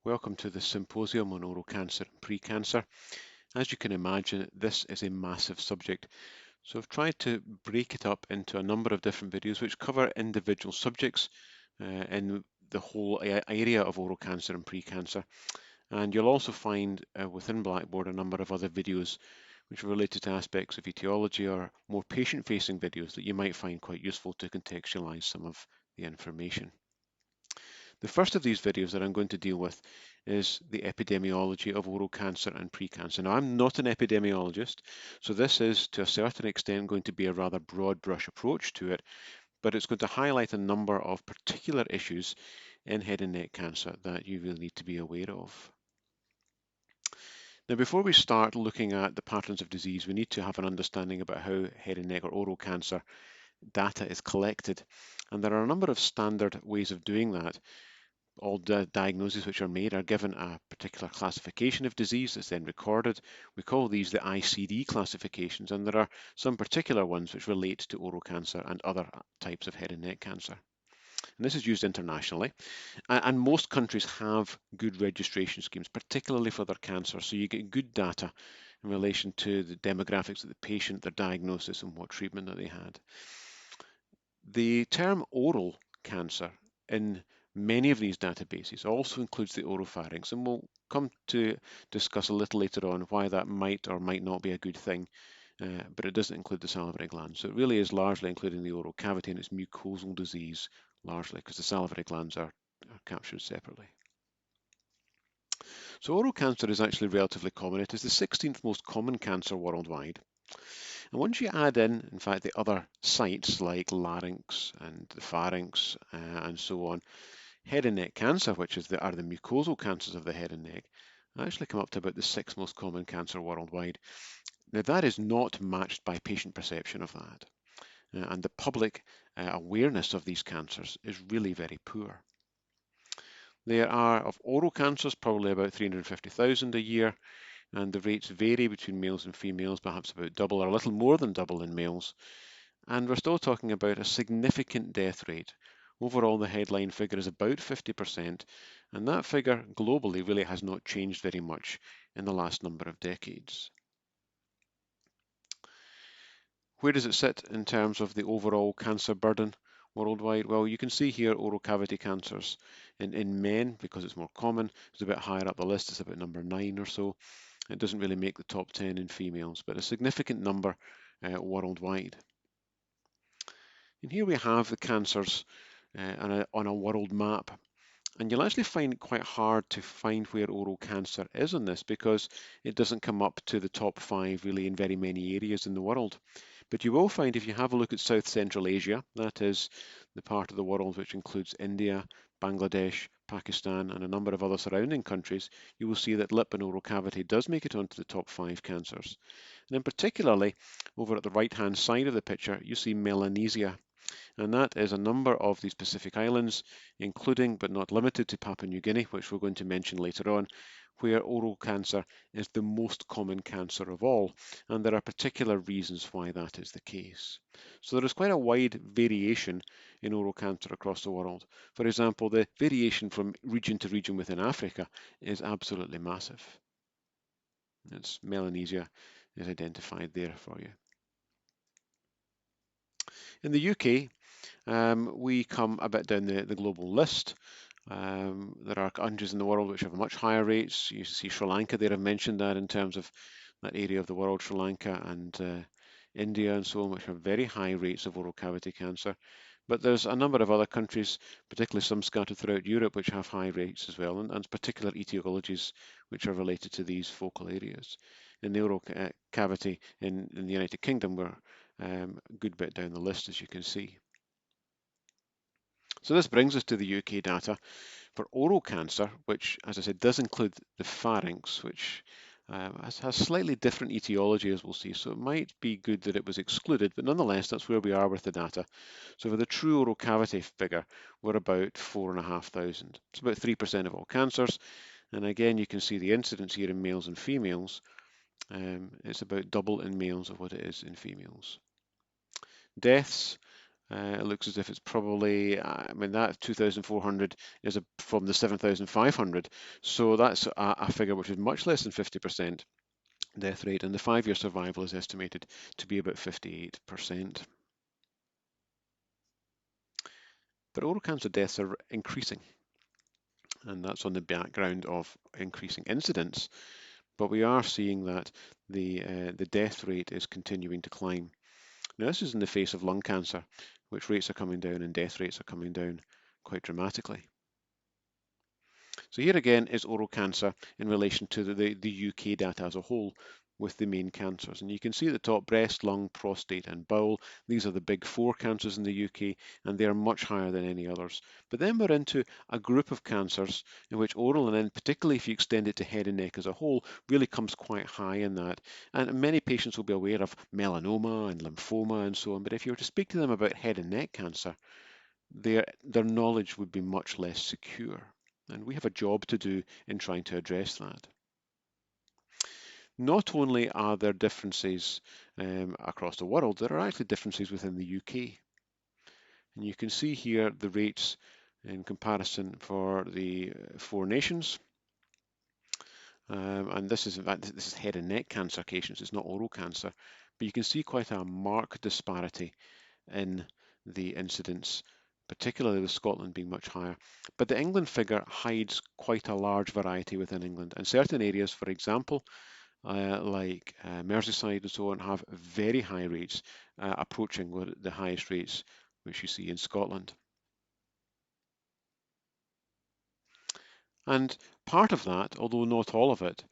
Welcome to the Symposium on Oral Cancer and Precancer. As you can imagine, this is a massive subject, so I've tried to break it up into a number of different videos which cover individual subjects in the whole area of oral cancer and precancer. And you'll also find within Blackboard a number of other videos which are related to aspects of etiology or more patient-facing videos that you might find quite useful to contextualize some of the information. The first of these videos that I'm going to deal with is the epidemiology of oral cancer and precancer. Now, I'm not an epidemiologist, so this is to a certain extent going to be a rather broad brush approach to it, but it's going to highlight a number of particular issues in head and neck cancer that you really need to be aware of. Now, before we start looking at the patterns of disease, we need to have an understanding about how head and neck or oral cancer data is collected. And there are a number of standard ways of doing that. All the diagnoses which are made are given a particular classification of disease that's then recorded. We call these the ICD classifications, and there are some particular ones which relate to oral cancer and other types of head and neck cancer. And this is used internationally, and most countries have good registration schemes, particularly for their cancer, so you get good data in relation to the demographics of the patient, their diagnosis, and what treatment that they had. The term oral cancer in many of these databases also includes the oropharynx, and we'll come to discuss a little later on why that might or might not be a good thing, but it doesn't include the salivary glands. So it really is largely including the oral cavity and its mucosal disease, largely because the salivary glands are captured separately. So oral cancer is actually relatively common. It is the 16th most common cancer worldwide. And once you add in fact, the other sites like larynx and the pharynx and so on, head and neck cancer, which is are the mucosal cancers of the head and neck, actually come up to about the 6th most common cancer worldwide. Now that is not matched by patient perception of that. And the public awareness of these cancers is really very poor. There are, of oral cancers, probably about 350,000 a year, and the rates vary between males and females, perhaps about double or a little more than double in males. And we're still talking about a significant death rate. Overall, the headline figure is about 50%, and that figure globally really has not changed very much in the last number of decades. Where does it sit in terms of the overall cancer burden worldwide? Well, you can see here oral cavity cancers in men, because it's more common, is a bit higher up the list. It's about number 9 or so. It doesn't really make the top 10 in females, but a significant number worldwide. And here we have the cancers on a world map. And you'll actually find it quite hard to find where oral cancer is on this because it doesn't come up to the top 5 really in very many areas in the world. But you will find if you have a look at South Central Asia, that is the part of the world which includes India, Bangladesh, Pakistan, and a number of other surrounding countries, you will see that lip and oral cavity does make it onto the top 5 cancers. And then particularly over at the right-hand side of the picture, you see Melanesia. And that is a number of these Pacific islands, including but not limited to Papua New Guinea, which we're going to mention later on, where oral cancer is the most common cancer of all, and there are particular reasons why that is the case. So there is quite a wide variation in oral cancer across the world. For example, the variation from region to region within Africa is absolutely massive. It's Melanesia is identified there for you. In the UK, we come a bit down the global list. There are countries in the world which have much higher rates. You see Sri Lanka there, I've mentioned that in terms of that area of the world, Sri Lanka and India and so on, which have very high rates of oral cavity cancer. But there's a number of other countries, particularly some scattered throughout Europe, which have high rates as well, and particular etiologies which are related to these focal areas. In the oral cavity in the United Kingdom, we're a good bit down the list, as you can see. So this brings us to the UK data for oral cancer, which, as I said, does include the pharynx, which has slightly different etiology, as we'll see. So it might be good that it was excluded, but nonetheless, that's where we are with the data. So for the true oral cavity figure, we're about 4,500. It's about 3% of all cancers. And again, you can see the incidence here in males and females. It's about double in males of what it is in females. Deaths It looks as if it's probably, I mean, that 2,400 is from the 7,500. So that's a figure which is much less than 50% death rate, and the 5-year survival is estimated to be about 58%. But oral cancer deaths are increasing, and that's on the background of increasing incidence. But we are seeing that the death rate is continuing to climb. Now, this is in the face of lung cancer, which rates are coming down and death rates are coming down quite dramatically. So here again is oral cancer in relation to the UK data as a whole with the main cancers. And you can see at the top, breast, lung, prostate and bowel. These are the big 4 cancers in the UK, and they are much higher than any others. But then we're into a group of cancers in which oral, and then particularly if you extend it to head and neck as a whole, really comes quite high in that. And many patients will be aware of melanoma and lymphoma and so on. But if you were to speak to them about head and neck cancer, their knowledge would be much less secure. And we have a job to do in trying to address that. Not only are there differences across the world, there are actually differences within the UK. And you can see here the rates in comparison for the 4 nations. And this is, in fact, this is head and neck cancer cases, it's not oral cancer. But you can see quite a marked disparity in the incidence, particularly with Scotland being much higher. But the England figure hides quite a large variety within England. And certain areas, for example, like Merseyside and so on, have very high rates, approaching the highest rates which you see in Scotland. And part of that, although not all of it,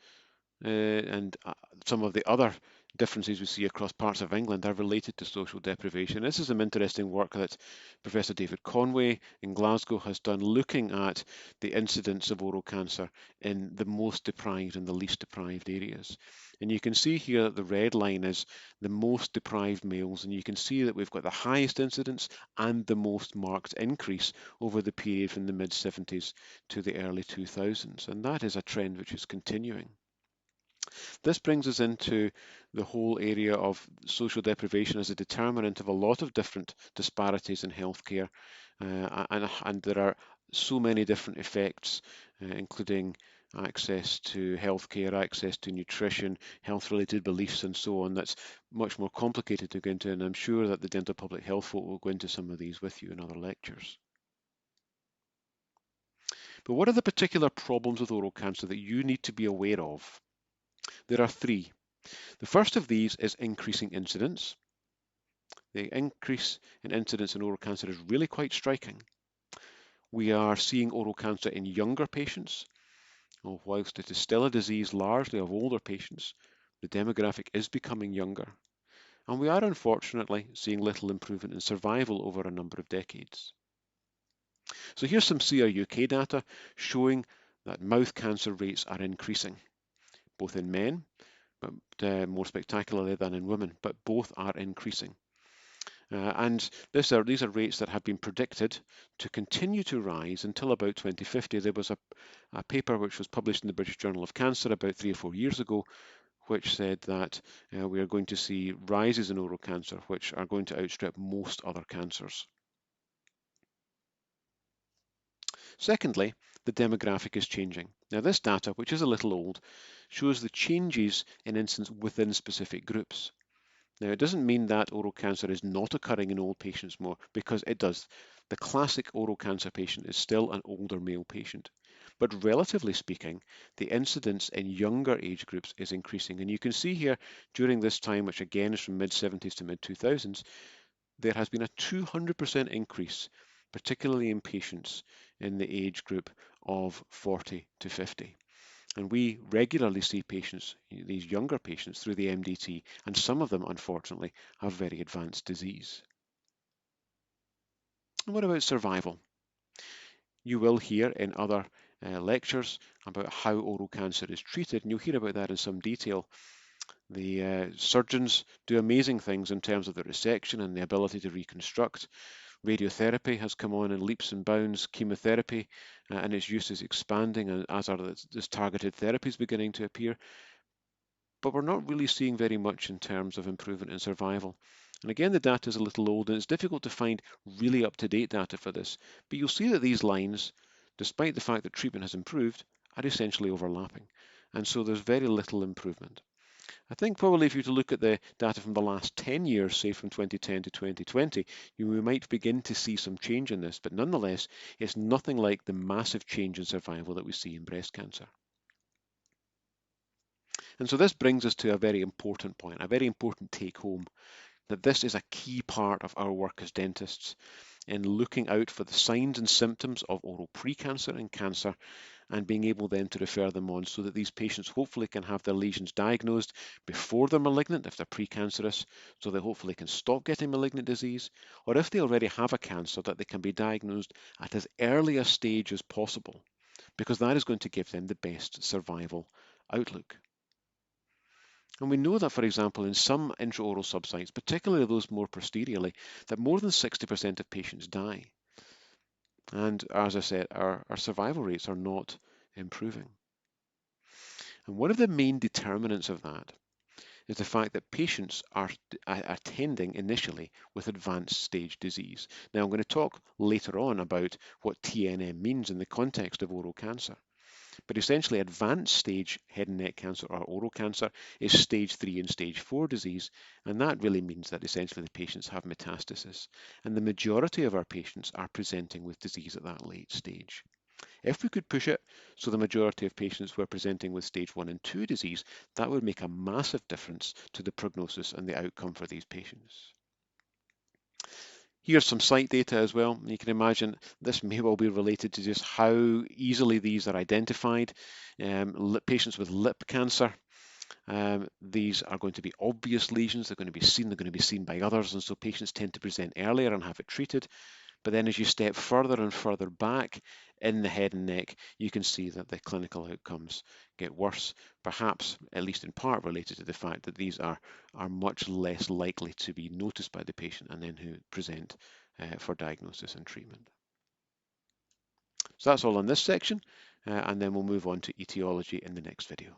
and some of the other differences we see across parts of England are related to social deprivation. This is some interesting work that Professor David Conway in Glasgow has done looking at the incidence of oral cancer in the most deprived and the least deprived areas. And you can see here that the red line is the most deprived males, and you can see that we've got the highest incidence and the most marked increase over the period from the mid-70s to the early 2000s. And that is a trend which is continuing. This brings us into the whole area of social deprivation as a determinant of a lot of different disparities in healthcare, and there are so many different effects, including access to healthcare, access to nutrition, health-related beliefs, and so on. That's much more complicated to go into, and I'm sure that the dental public health folk will go into some of these with you in other lectures. But what are the particular problems with oral cancer that you need to be aware of? There are 3. The first of these is increasing incidence. The increase in incidence in oral cancer is really quite striking. We are seeing oral cancer in younger patients. Whilst it is still a disease largely of older patients, the demographic is becoming younger. And we are unfortunately seeing little improvement in survival over a number of decades. So here's some CRUK data showing that mouth cancer rates are increasing, both in men, but more spectacularly than in women, but both are increasing. And these are rates that have been predicted to continue to rise until about 2050. There was a paper which was published in the British Journal of Cancer about 3 or 4 years ago, which said that we are going to see rises in oral cancer, which are going to outstrip most other cancers. Secondly, the demographic is changing. Now this data, which is a little old, shows the changes in incidence within specific groups. Now, it doesn't mean that oral cancer is not occurring in old patients more, because it does. The classic oral cancer patient is still an older male patient. But relatively speaking, the incidence in younger age groups is increasing. And you can see here during this time, which again is from mid-70s to mid-2000s, there has been a 200% increase, particularly in patients in the age group of 40 to 50. And we regularly see patients, these younger patients, through the MDT, and some of them, unfortunately, have very advanced disease. And what about survival? You will hear in other lectures about how oral cancer is treated, and you'll hear about that in some detail. The surgeons do amazing things in terms of the resection and the ability to reconstruct. Radiotherapy has come on in leaps and bounds, chemotherapy, and its use is expanding, as are this targeted therapies beginning to appear. But we're not really seeing very much in terms of improvement in survival. And again, the data is a little old and it's difficult to find really up-to-date data for this, but you'll see that these lines, despite the fact that treatment has improved, are essentially overlapping. And so there's very little improvement. I think probably if you were to look at the data from the last 10 years, say from 2010 to 2020, we might begin to see some change in this, but nonetheless, it's nothing like the massive change in survival that we see in breast cancer. And so this brings us to a very important point, a very important take home, that this is a key part of our work as dentists in looking out for the signs and symptoms of oral precancer and cancer and being able then to refer them on so that these patients hopefully can have their lesions diagnosed before they're malignant if they're precancerous, so they hopefully can stop getting malignant disease, or if they already have a cancer, that they can be diagnosed at as early a stage as possible, because that is going to give them the best survival outlook. And we know that, for example, in some intraoral subsites, particularly those more posteriorly, that more than 60% of patients die. And as I said, our survival rates are not improving. And one of the main determinants of that is the fact that patients are attending initially with advanced stage disease. Now, I'm going to talk later on about what TNM means in the context of oral cancer. But essentially, advanced stage head and neck cancer or oral cancer is stage 3 and stage 4 disease. And that really means that essentially the patients have metastasis. And the majority of our patients are presenting with disease at that late stage. If we could push it so the majority of patients were presenting with stage 1 and 2 disease, that would make a massive difference to the prognosis and the outcome for these patients. Here's some site data as well. You can imagine this may well be related to just how easily these are identified. Patients with lip cancer, these are going to be obvious lesions. They're going to be seen by others, and so patients tend to present earlier and have it treated. But then as you step further and further back in the head and neck, you can see that the clinical outcomes get worse, perhaps at least in part related to the fact that these are much less likely to be noticed by the patient and then who present for diagnosis and treatment. So that's all on this section, and then we'll move on to etiology in the next video.